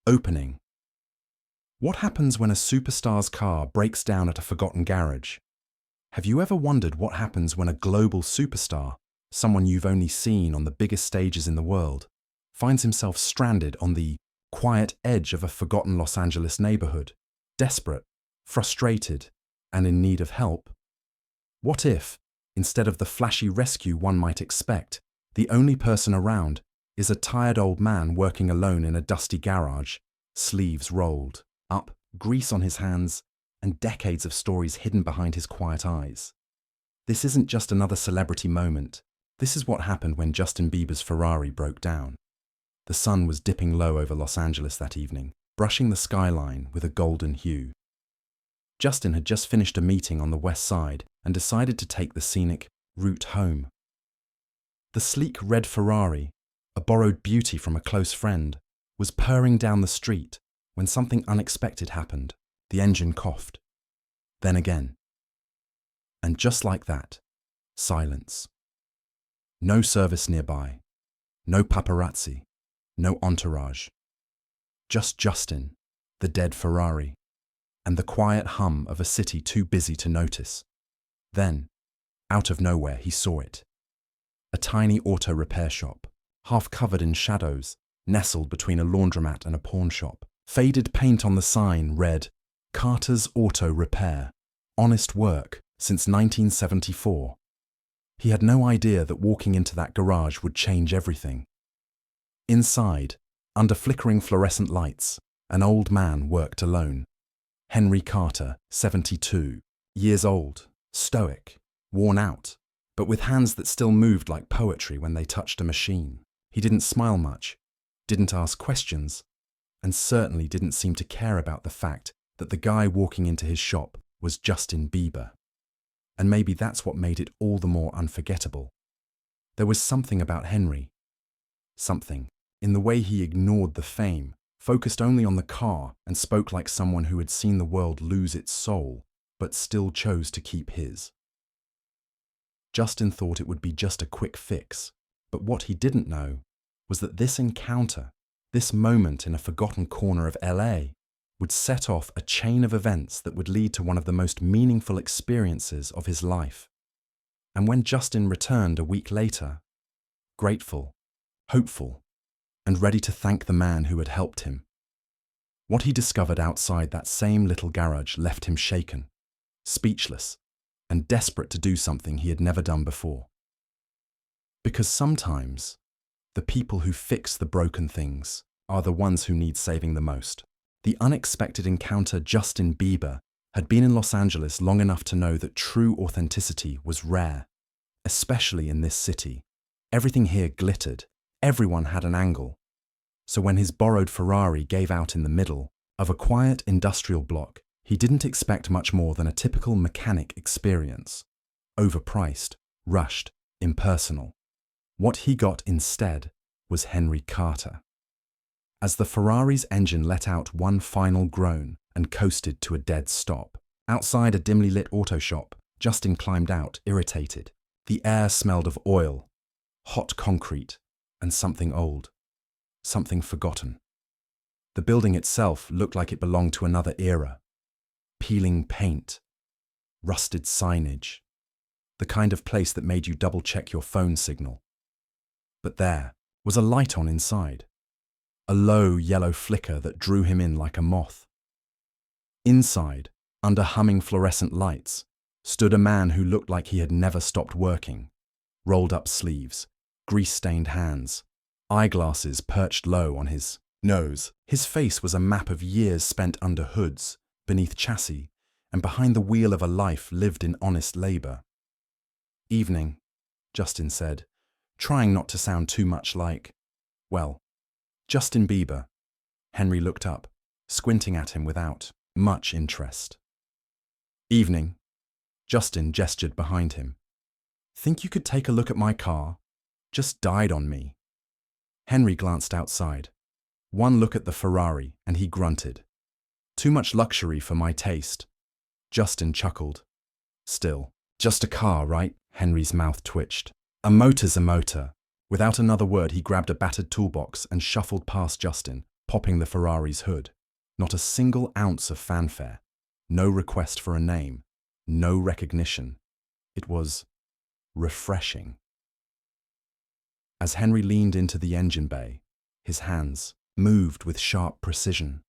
Opening. What happens when a superstar's car breaks down at a forgotten garage? Have you ever wondered what happens when a global superstar, someone you've only seen on the biggest stages in the world, finds himself stranded on the quiet edge of a forgotten Los Angeles neighborhood, desperate, frustrated, and in need of help? What if, instead of the flashy rescue one might expect, the only person around is a tired old man working alone in a dusty garage, sleeves rolled up, grease on his hands, and decades of stories hidden behind his quiet eyes? This isn't just another celebrity moment. This is what happened when Justin Bieber's Ferrari broke down. The sun was dipping low over Los Angeles that evening, brushing the skyline with a golden hue. Justin had just finished a meeting on the west side and decided to take the scenic route home. The sleek red Ferrari, a borrowed beauty from a close friend, was purring down the street when something unexpected happened. The engine coughed. Then again. And just like that, silence. No service nearby. No paparazzi. No entourage. Just Justin, the dead Ferrari, and the quiet hum of a city too busy to notice. Then, out of nowhere, he saw it. A tiny auto repair shop, half covered in shadows, nestled between a laundromat and a pawn shop. Faded paint on the sign read, "Carter's Auto Repair, honest work since 1974. He had no idea that walking into that garage would change everything. Inside, under flickering fluorescent lights, an old man worked alone. Henry Carter, 72, years old, stoic, worn out, but with hands that still moved like poetry when they touched a machine. He didn't smile much, didn't ask questions, and certainly didn't seem to care about the fact that the guy walking into his shop was Justin Bieber. And maybe that's what made it all the more unforgettable. There was something about Henry. Something in the way he ignored the fame, focused only on the car, and spoke like someone who had seen the world lose its soul, but still chose to keep his. Justin thought it would be just a quick fix, but what he didn't know was that this encounter, this moment in a forgotten corner of LA, would set off a chain of events that would lead to one of the most meaningful experiences of his life. And when Justin returned a week later, grateful, hopeful, and ready to thank the man who had helped him, what he discovered outside that same little garage left him shaken, speechless, and desperate to do something he had never done before. Because sometimes, the people who fix the broken things are the ones who need saving the most. The unexpected encounter Justin Bieber had been in Los Angeles long enough to know that true authenticity was rare, especially in this city. Everything here glittered, everyone had an angle. So when his borrowed Ferrari gave out in the middle of a quiet industrial block, he didn't expect much more than a typical mechanic experience. Overpriced, rushed, impersonal. What he got instead was Henry Carter. As the Ferrari's engine let out one final groan and coasted to a dead stop, outside a dimly lit auto shop, Justin climbed out, irritated. The air smelled of oil, hot concrete, and something old, something forgotten. The building itself looked like it belonged to another era. Peeling paint, rusted signage, the kind of place that made you double-check your phone signal. But there was a light on inside, a low yellow flicker that drew him in like a moth. Inside, under humming fluorescent lights, stood a man who looked like he had never stopped working. Rolled up sleeves, grease-stained hands, eyeglasses perched low on his nose. His face was a map of years spent under hoods, beneath chassis, and behind the wheel of a life lived in honest labor. "Evening," Justin said, trying not to sound too much like, well, Justin Bieber. Henry looked up, squinting at him without much interest. "Evening." Justin gestured behind him. "Think you could take a look at my car? Just died on me." Henry glanced outside. One look at the Ferrari, and he grunted. "Too much luxury for my taste." Justin chuckled. "Still, just a car, right?" Henry's mouth twitched. "A motor's a motor." Without another word, he grabbed a battered toolbox and shuffled past Justin, popping the Ferrari's hood. Not a single ounce of fanfare. No request for a name. No recognition. It was refreshing. As Henry leaned into the engine bay, his hands moved with sharp precision.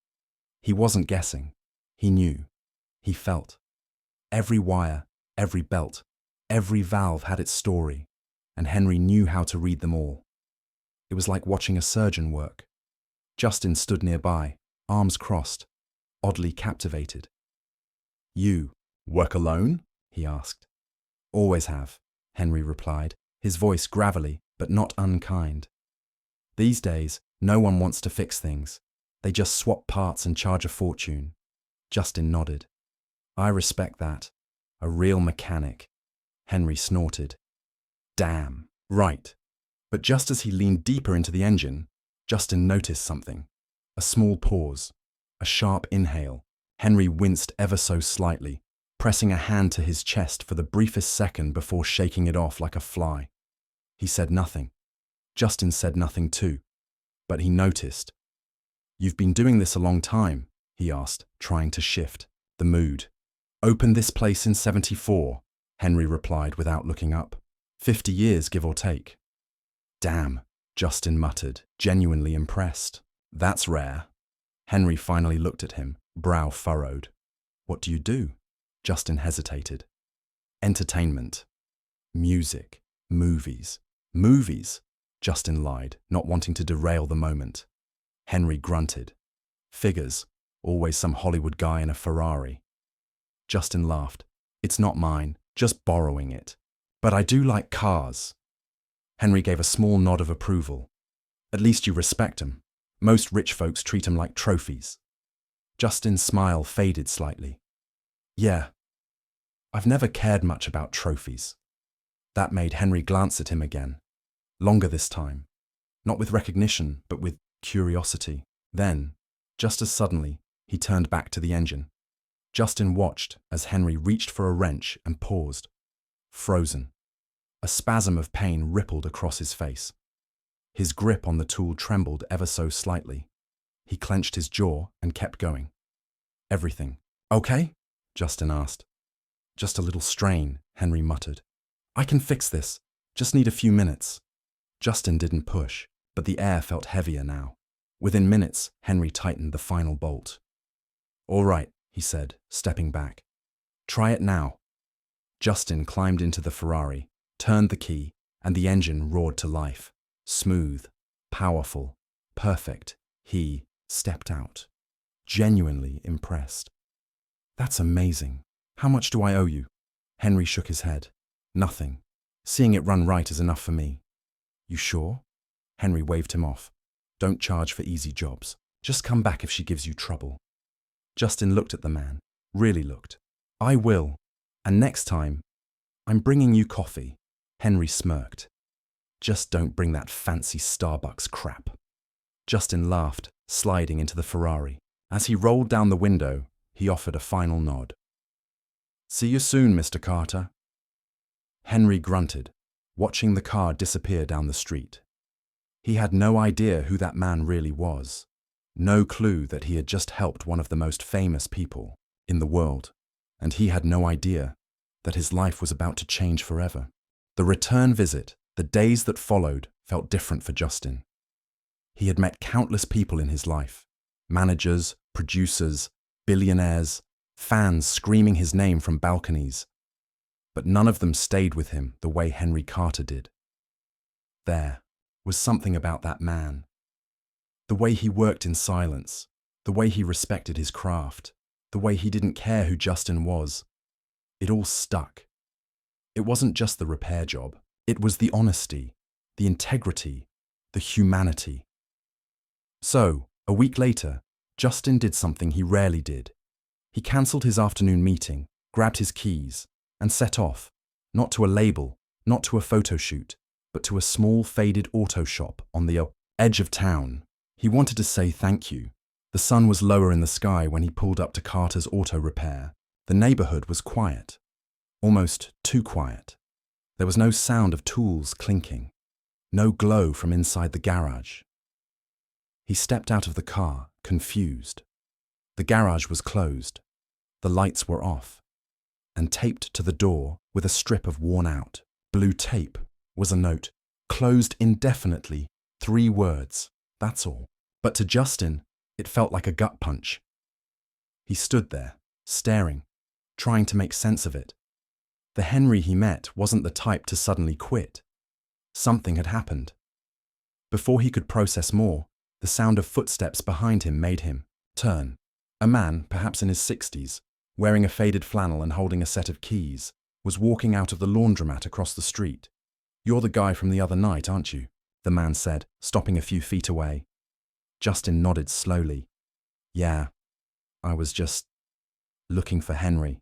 He wasn't guessing. He knew. He felt. Every wire, every belt, every valve had its story, and Henry knew how to read them all. It was like watching a surgeon work. Justin stood nearby, arms crossed, oddly captivated. "You work alone?" he asked. "Always have," Henry replied, his voice gravelly but not unkind. "These days, no one wants to fix things. They just swap parts and charge a fortune." Justin nodded. "I respect that. A real mechanic." Henry snorted. "Damn, right." But just as he leaned deeper into the engine, Justin noticed something. A small pause, a sharp inhale. Henry winced ever so slightly, pressing a hand to his chest for the briefest second before shaking it off like a fly. He said nothing. Justin said nothing too, but he noticed. "You've been doing this a long time," he asked, trying to shift the mood. "Opened this place in '74, Henry replied without looking up. 50 years, give or take." "Damn," Justin muttered, genuinely impressed. "That's rare." Henry finally looked at him, brow furrowed. "What do you do?" Justin hesitated. "Entertainment. Music. Movies." "Movies?" Justin lied, not wanting to derail the moment. Henry grunted. "Figures. Always some Hollywood guy in a Ferrari." Justin laughed. "It's not mine, just borrowing it. But I do like cars." Henry gave a small nod of approval. "At least you respect 'em. Most rich folks treat 'em like trophies." Justin's smile faded slightly. "Yeah, I've never cared much about trophies." That made Henry glance at him again. Longer this time. Not with recognition, but with curiosity. Then, just as suddenly, he turned back to the engine. Justin watched as Henry reached for a wrench and paused. Frozen. A spasm of pain rippled across his face. His grip on the tool trembled ever so slightly. He clenched his jaw and kept going. "Everything okay?" Justin asked. "Just a little strain," Henry muttered. "I can fix this. Just need a few minutes." Justin didn't push, but the air felt heavier now. Within minutes, Henry tightened the final bolt. "All right," he said, stepping back. "Try it now." Justin climbed into the Ferrari, turned the key, and the engine roared to life. Smooth, powerful, perfect. He stepped out, genuinely impressed. "That's amazing. How much do I owe you?" Henry shook his head. "Nothing. Seeing it run right is enough for me." "You sure?" Henry waved him off. "Don't charge for easy jobs. Just come back if she gives you trouble." Justin looked at the man, really looked. "I will. And next time, I'm bringing you coffee." Henry smirked. "Just don't bring that fancy Starbucks crap." Justin laughed, sliding into the Ferrari. As he rolled down the window, he offered a final nod. "See you soon, Mr. Carter." Henry grunted, watching the car disappear down the street. He had no idea who that man really was. No clue that he had just helped one of the most famous people in the world. And he had no idea that his life was about to change forever. The return visit, the days that followed, felt different for Justin. He had met countless people in his life. Managers, producers, billionaires, fans screaming his name from balconies. But none of them stayed with him the way Henry Carter did. There was something about that man. The way he worked in silence, the way he respected his craft, the way he didn't care who Justin was. It all stuck. It wasn't just the repair job. It was the honesty, the integrity, the humanity. So, a week later, Justin did something he rarely did. He cancelled his afternoon meeting, grabbed his keys, and set off, not to a label, not to a photo shoot, but to a small faded auto shop on the edge of town. He wanted to say thank you. The sun was lower in the sky when he pulled up to Carter's auto repair. The neighborhood was quiet, almost too quiet. There was no sound of tools clinking, no glow from inside the garage. He stepped out of the car, confused. The garage was closed. The lights were off. And taped to the door with a strip of worn-out blue tape was a note, closed indefinitely, 3 words, that's all. But to Justin, it felt like a gut punch. He stood there, staring, trying to make sense of it. The Henry he met wasn't the type to suddenly quit. Something had happened. Before he could process more, the sound of footsteps behind him made him turn. A man, perhaps in his 60s, wearing a faded flannel and holding a set of keys, was walking out of the laundromat across the street. "You're the guy from the other night, aren't you?" the man said, stopping a few feet away. Justin nodded slowly. "Yeah, I was just looking for Henry."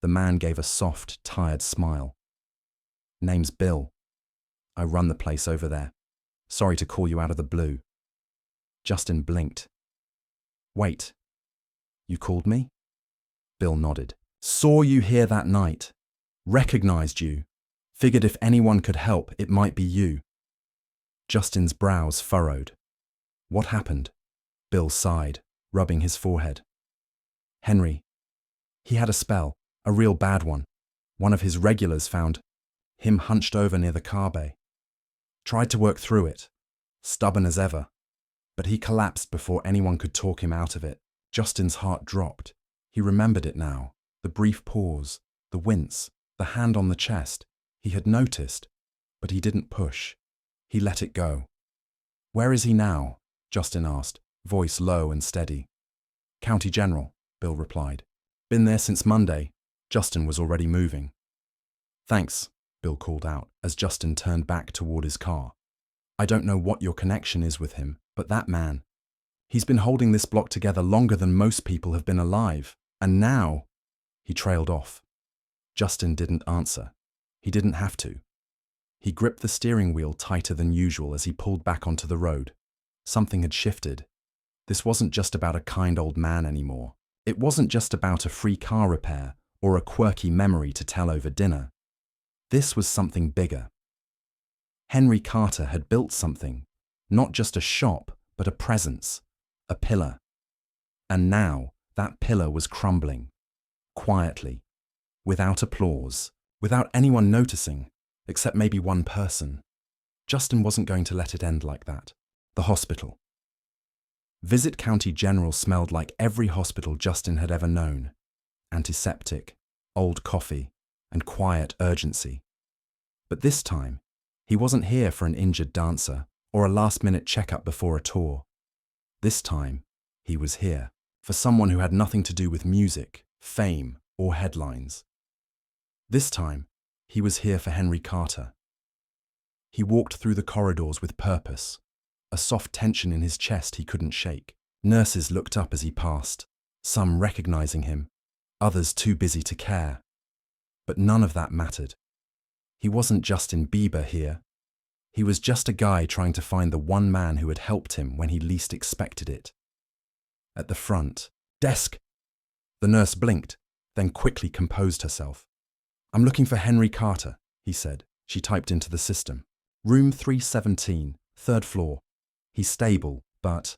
The man gave a soft, tired smile. "Name's Bill. I run the place over there. Sorry to call you out of the blue." Justin blinked. "Wait, you called me?" Bill nodded. "Saw you here that night. Recognized you. Figured if anyone could help, it might be you." Justin's brows furrowed. "What happened?" Bill sighed, rubbing his forehead. "Henry. He had a spell, a real bad one. One of his regulars found him hunched over near the car bay. Tried to work through it, stubborn as ever, but he collapsed before anyone could talk him out of it." Justin's heart dropped. He remembered it now, the brief pause, the wince, the hand on the chest. He had noticed, but he didn't push. He let it go. "Where is he now?" Justin asked, voice low and steady. "County General," Bill replied. "Been there since Monday." Justin was already moving. "Thanks," Bill called out as Justin turned back toward his car. "I don't know what your connection is with him, but that man, he's been holding this block together longer than most people have been alive. And now—" He trailed off. Justin didn't answer. He didn't have to. He gripped the steering wheel tighter than usual as he pulled back onto the road. Something had shifted. This wasn't just about a kind old man anymore. It wasn't just about a free car repair or a quirky memory to tell over dinner. This was something bigger. Henry Carter had built something, not just a shop, but a presence, a pillar. And now that pillar was crumbling, quietly, without applause, without anyone noticing, except maybe one person. Justin wasn't going to let it end like that. The hospital. Visit County General smelled like every hospital Justin had ever known. Antiseptic, old coffee, and quiet urgency. But this time, he wasn't here for an injured dancer or a last-minute checkup before a tour. This time, he was here for someone who had nothing to do with music, fame, or headlines. This time, he was here for Henry Carter. He walked through the corridors with purpose, a soft tension in his chest he couldn't shake. Nurses looked up as he passed, some recognizing him, others too busy to care. But none of that mattered. He wasn't Justin Bieber here. He was just a guy trying to find the one man who had helped him when he least expected it. At the front, "Desk!" The nurse blinked, then quickly composed herself. "I'm looking for Henry Carter," he said. She typed into the system. "Room 317, 3rd floor. He's stable, but—"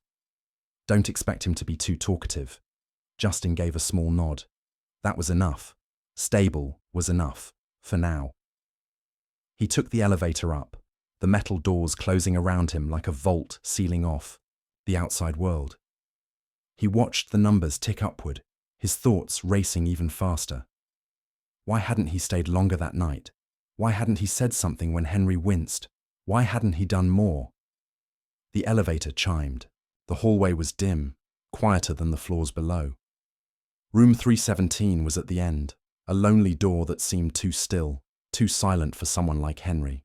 "Don't expect him to be too talkative." Justin gave a small nod. That was enough. Stable was enough, for now. He took the elevator up, the metal doors closing around him like a vault sealing off the outside world. He watched the numbers tick upward, his thoughts racing even faster. Why hadn't he stayed longer that night? Why hadn't he said something when Henry winced? Why hadn't he done more? The elevator chimed. The hallway was dim, quieter than the floors below. Room 317 was at the end, a lonely door that seemed too still, too silent for someone like Henry.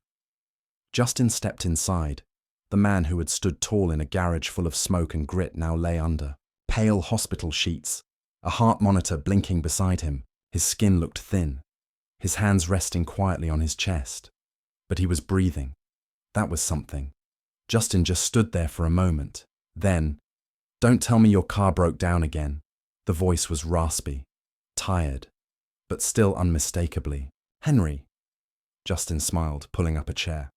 Justin stepped inside. The man who had stood tall in a garage full of smoke and grit now lay under pale hospital sheets, a heart monitor blinking beside him. His skin looked thin, his hands resting quietly on his chest. But he was breathing. That was something. Justin just stood there for a moment. Then, "Don't tell me your car broke down again." The voice was raspy, tired, but still unmistakably Henry. Justin smiled, pulling up a chair.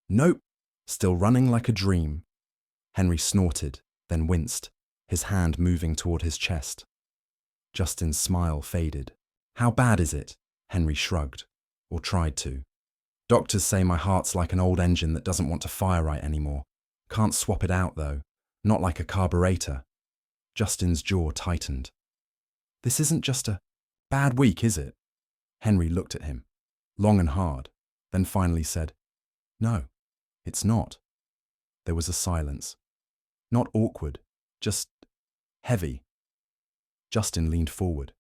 "Nope, still running like a dream." Henry snorted, then winced, his hand moving toward his chest. Justin's smile faded. How bad is it? Henry shrugged, or tried to. Doctors say my heart's like an old engine that doesn't want to fire right anymore. Can't swap it out, though. Not like a carburetor. Justin's jaw tightened. This isn't just a bad week, is it? Henry looked at him, long and hard, then finally said, No, it's not. There was a silence. Not awkward, just heavy. Justin leaned forward.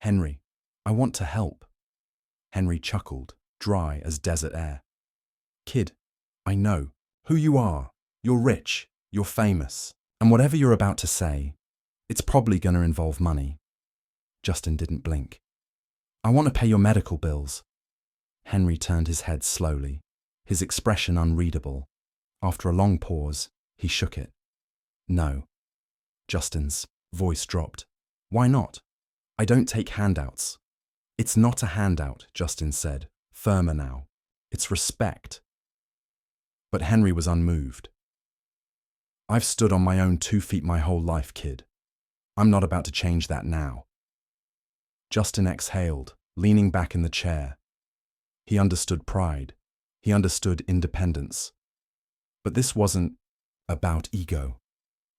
Henry, I want to help. Henry chuckled, dry as desert air. Kid, I know who you are. You're rich, you're famous, and whatever you're about to say, it's probably going to involve money. Justin didn't blink. I want to pay your medical bills. Henry turned his head slowly, his expression unreadable. After a long pause, he shook it. No. Justin's voice dropped. Why not? I don't take handouts. It's not a handout, Justin said, firmer now. It's respect. But Henry was unmoved. I've stood on my own 2 feet my whole life, kid. I'm not about to change that now. Justin exhaled, leaning back in the chair. He understood pride. He understood independence. But this wasn't about ego.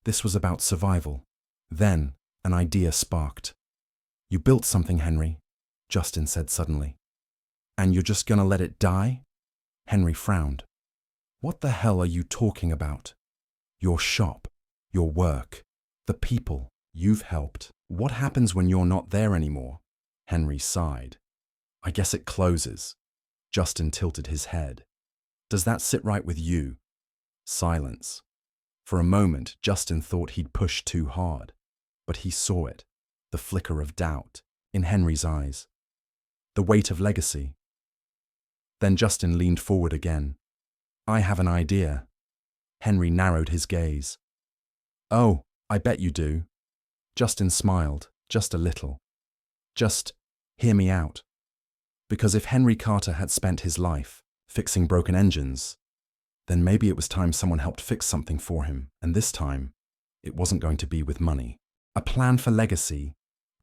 This was about survival. Then, an idea sparked. You built something, Henry, Justin said suddenly. And you're just gonna let it die? Henry frowned. What the hell are you talking about? Your shop, your work, the people you've helped. What happens when you're not there anymore? Henry sighed. I guess it closes. Justin tilted his head. Does that sit right with you? Silence. For a moment, Justin thought he'd pushed too hard, but he saw it, the flicker of doubt, in Henry's eyes. The weight of legacy. Then Justin leaned forward again. I have an idea. Henry narrowed his gaze. Oh, I bet you do. Justin smiled, just a little. Just hear me out. Because if Henry Carter had spent his life fixing broken engines, then maybe it was time someone helped fix something for him, and this time, it wasn't going to be with money. A plan for legacy.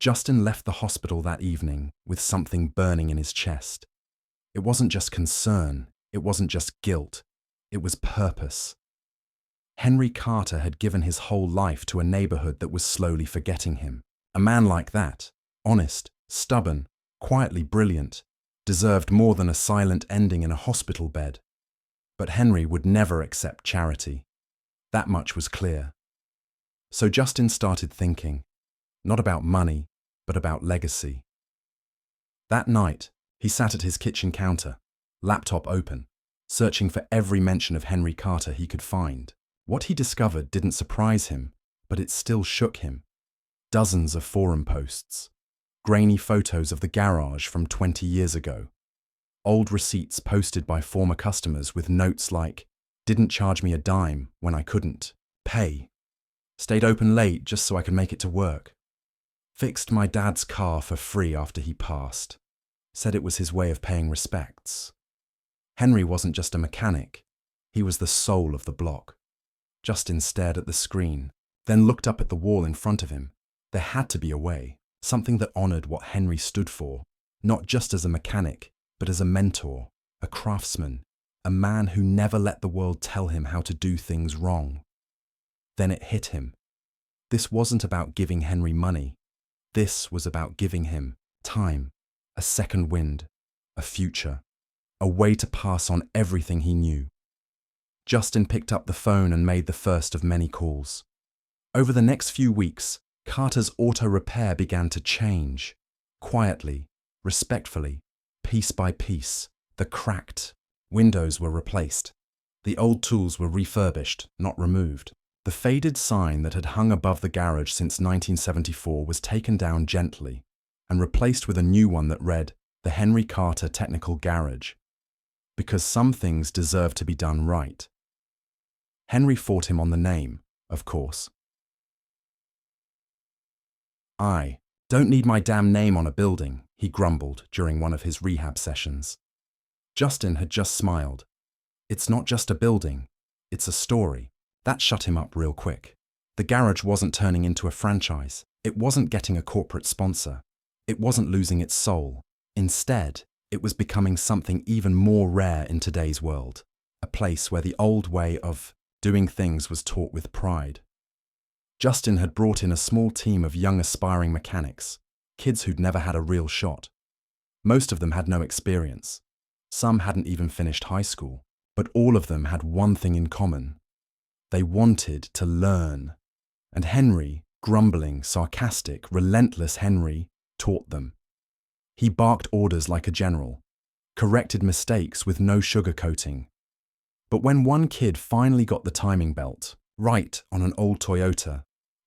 Justin left the hospital that evening with something burning in his chest. It wasn't just concern, it wasn't just guilt, it was purpose. Henry Carter had given his whole life to a neighborhood that was slowly forgetting him. A man like that, honest, stubborn, quietly brilliant, deserved more than a silent ending in a hospital bed. But Henry would never accept charity. That much was clear. So Justin started thinking, not about money, but about legacy. That night, he sat at his kitchen counter, laptop open, searching for every mention of Henry Carter he could find. What he discovered didn't surprise him, but it still shook him. Dozens of forum posts, grainy photos of the garage from 20 years ago, old receipts posted by former customers with notes like, didn't charge me a dime when I couldn't pay, stayed open late just so I could make it to work, fixed my dad's car for free after he passed, said it was his way of paying respects. Henry wasn't just a mechanic, he was the soul of the block. Justin stared at the screen, then looked up at the wall in front of him. There had to be a way, something that honored what Henry stood for, not just as a mechanic, but as a mentor, a craftsman, a man who never let the world tell him how to do things wrong. Then it hit him. This wasn't about giving Henry money. This was about giving him time, a second wind, a future, a way to pass on everything he knew. Justin picked up the phone and made the first of many calls. Over the next few weeks, Carter's auto repair began to change. Quietly, respectfully, piece by piece, the cracked windows were replaced. The old tools were refurbished, not removed. The faded sign that had hung above the garage since 1974 was taken down gently and replaced with a new one that read, The Henry Carter Technical Garage. Because some things deserve to be done right. Henry fought him on the name, of course. I don't need my damn name on a building, he grumbled during one of his rehab sessions. Justin had just smiled. It's not just a building, it's a story. That shut him up real quick. The garage wasn't turning into a franchise. It wasn't getting a corporate sponsor. It wasn't losing its soul. Instead, it was becoming something even more rare in today's world. A place where the old way of doing things was taught with pride. Justin had brought in a small team of young aspiring mechanics, kids who'd never had a real shot. Most of them had no experience. Some hadn't even finished high school. But all of them had one thing in common. They wanted to learn. And Henry, grumbling, sarcastic, relentless Henry, taught them. He barked orders like a general, corrected mistakes with no sugarcoating. But when one kid finally got the timing belt right on an old Toyota,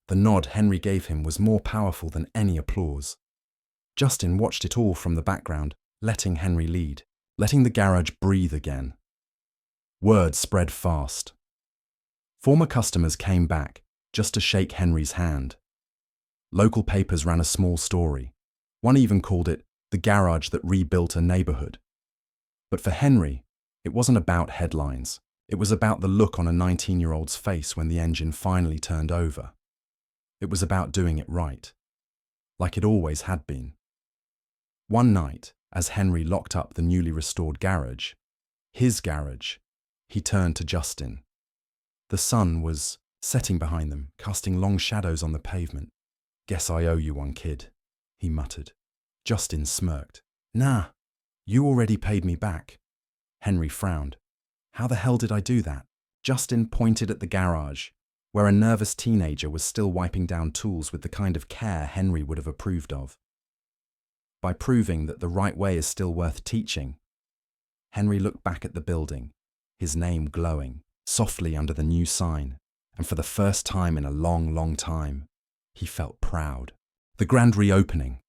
the nod Henry gave him was more powerful than any applause. Justin watched it all from the background, letting Henry lead, letting the garage breathe again. Word spread fast. Former customers came back just to shake Henry's hand. Local papers ran a small story. One even called it the garage that rebuilt a neighborhood. But for Henry, it wasn't about headlines. It was about the look on a 19-year-old's face when the engine finally turned over. It was about doing it right, like it always had been. One night, as Henry locked up the newly restored garage, his garage, he turned to Justin. The sun was setting behind them, casting long shadows on the pavement. "Guess I owe you one, kid," he muttered. Justin smirked. "Nah, you already paid me back." Henry frowned. "How the hell did I do that?" Justin pointed at the garage, where a nervous teenager was still wiping down tools with the kind of care Henry would have approved of. By proving that the right way is still worth teaching, Henry looked back at the building, his name glowing softly under the new sign, and for the first time in a long, long time, he felt proud. The grand reopening.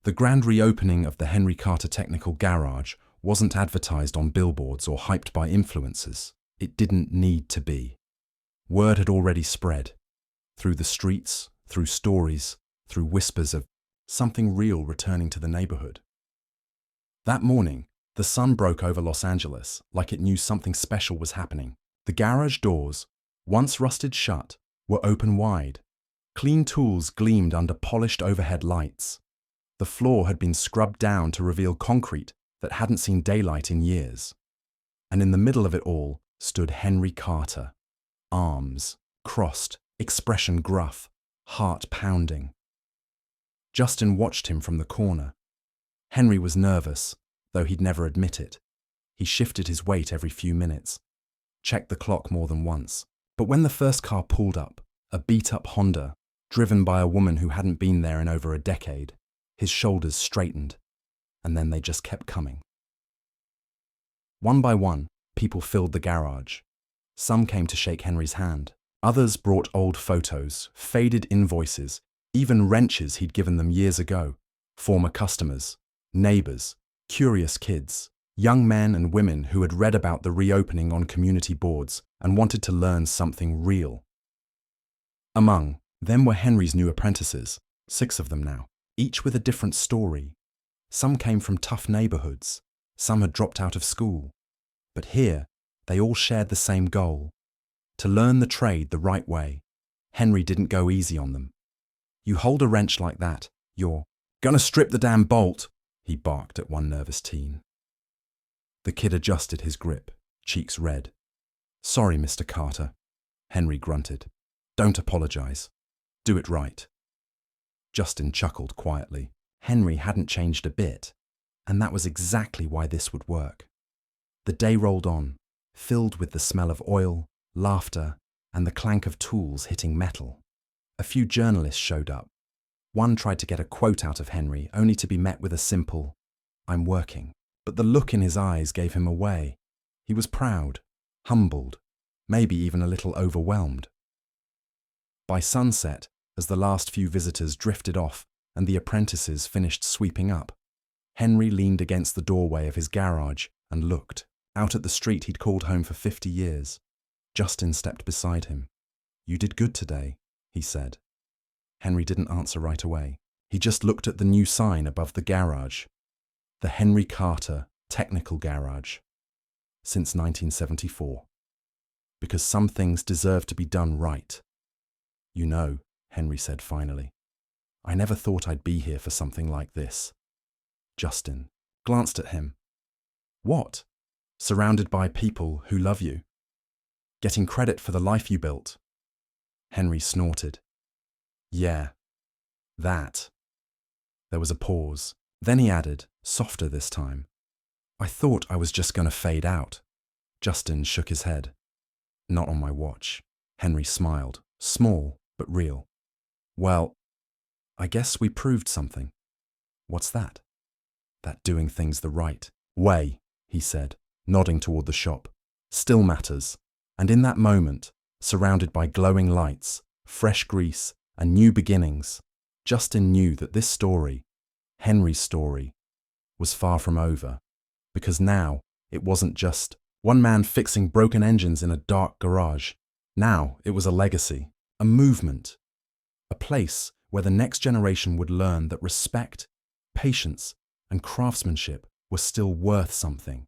The grand reopening of the Henry Carter Technical Garage wasn't advertised on billboards or hyped by influencers. It didn't need to be. Word had already spread. Through the streets, through stories, through whispers of something real returning to the neighborhood. That morning, the sun broke over Los Angeles like it knew something special was happening. The garage doors, once rusted shut, were open wide. Clean tools gleamed under polished overhead lights. The floor had been scrubbed down to reveal concrete that hadn't seen daylight in years. And in the middle of it all stood Henry Carter, arms crossed, expression gruff, heart pounding. Justin watched him from the corner. Henry was nervous, though he'd never admit it. He shifted his weight every few minutes, checked the clock more than once. But when the first car pulled up, a beat-up Honda, driven by a woman who hadn't been there in over a decade, his shoulders straightened, and then they just kept coming. One by one, people filled the garage. Some came to shake Henry's hand. Others brought old photos, faded invoices, even wrenches he'd given them years ago. Former customers, neighbors, curious kids, young men and women who had read about the reopening on community boards and wanted to learn something real. Among them were Henry's new apprentices, 6 of them now, each with a different story. Some came from tough neighborhoods, some had dropped out of school. But here, they all shared the same goal: to learn the trade the right way. Henry didn't go easy on them. "You hold a wrench like that, you're gonna strip the damn bolt," he barked at one nervous teen. The kid adjusted his grip, cheeks red. "Sorry, Mr. Carter," Henry grunted. "Don't apologize. Do it right." Justin chuckled quietly. Henry hadn't changed a bit, and that was exactly why this would work. The day rolled on, filled with the smell of oil, laughter, and the clank of tools hitting metal. A few journalists showed up. One tried to get a quote out of Henry, only to be met with a simple, "I'm working." But the look in his eyes gave him away. He was proud, humbled, maybe even a little overwhelmed. By sunset, as the last few visitors drifted off and the apprentices finished sweeping up, Henry leaned against the doorway of his garage and looked out at the street he'd called home for 50 years. Justin stepped beside him. "You did good today," he said. Henry didn't answer right away. He just looked at the new sign above the garage. The Henry Carter Technical Garage. Since 1974. because some things deserve to be done right. You know, Henry said finally, I never thought I'd be here for something like this. Justin glanced at him. What? Surrounded by people who love you? Getting credit for the life you built? Henry snorted. Yeah, that. There was a pause. Then he added, softer this time. I thought I was just going to fade out. Justin shook his head. Not on my watch. Henry smiled, small but real. Well, I guess we proved something. What's that? That doing things the right way, he said, nodding toward the shop, still matters. And in that moment, surrounded by glowing lights, fresh grease, and new beginnings, Justin knew that this story, Henry's story, was far from over, because now it wasn't just one man fixing broken engines in a dark garage. Now it was a legacy, a movement, a place where the next generation would learn that respect, patience, and craftsmanship were still worth something.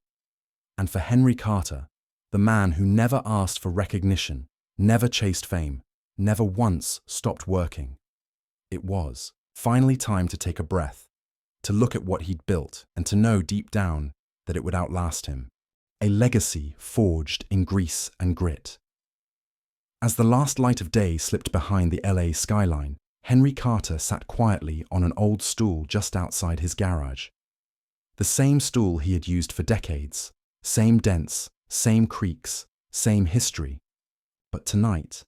And for Henry Carter, the man who never asked for recognition, never chased fame, never once stopped working, it was finally time to take a breath, to look at what he'd built and to know deep down that it would outlast him. A legacy forged in grease and grit. As the last light of day slipped behind the LA skyline, Henry Carter sat quietly on an old stool just outside his garage. The same stool he had used for decades, same dents, same creaks, same history. But tonight,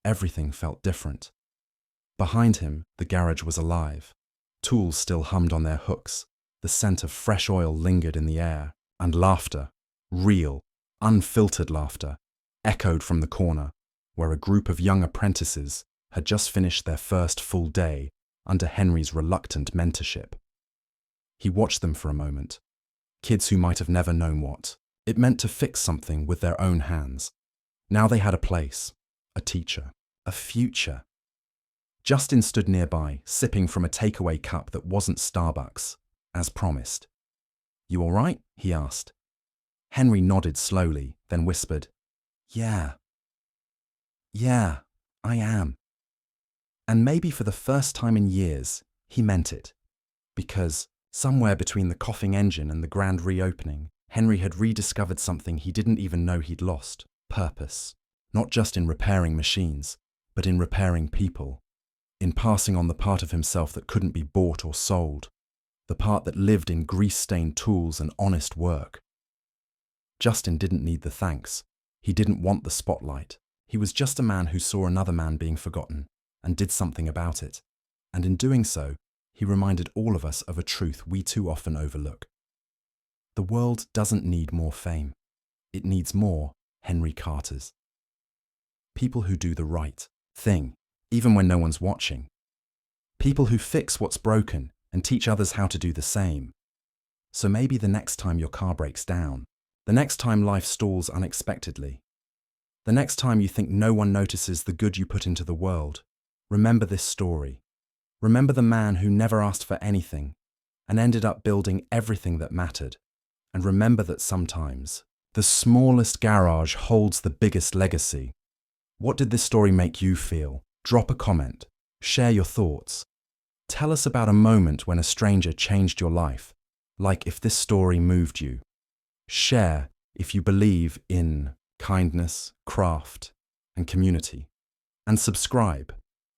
everything felt different. Behind him, the garage was alive. Tools still hummed on their hooks. The scent of fresh oil lingered in the air, and laughter, real, unfiltered laughter, echoed from the corner, where a group of young apprentices had just finished their first full day under Henry's reluctant mentorship. He watched them for a moment. Kids who might have never known what it meant to fix something with their own hands. Now they had a place, a teacher, a future. Justin stood nearby, sipping from a takeaway cup that wasn't Starbucks, as promised. You all right? He asked. Henry nodded slowly, then whispered, Yeah, I am. And maybe for the first time in years, he meant it. Because somewhere between the coughing engine and the grand reopening, Henry had rediscovered something he didn't even know he'd lost: purpose. Not just in repairing machines, but in repairing people. In passing on the part of himself that couldn't be bought or sold. The part that lived in grease-stained tools and honest work. Justin didn't need the thanks. He didn't want the spotlight. He was just a man who saw another man being forgotten and did something about it. And in doing so, he reminded all of us of a truth we too often overlook. The world doesn't need more fame. It needs more Henry Carters. People who do the right thing, even when no one's watching. People who fix what's broken and teach others how to do the same. So maybe the next time your car breaks down, the next time life stalls unexpectedly, the next time you think no one notices the good you put into the world, remember this story. Remember the man who never asked for anything and ended up building everything that mattered. And remember that sometimes the smallest garage holds the biggest legacy. What did this story make you feel? Drop a comment. Share your thoughts. Tell us about a moment when a stranger changed your life, like if this story moved you. Share if you believe in kindness, craft, and community. And subscribe,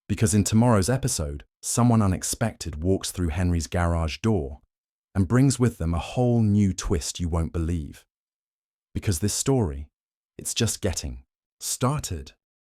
because in tomorrow's episode, someone unexpected walks through Henry's garage door and brings with them a whole new twist you won't believe. Because this story, it's just getting started.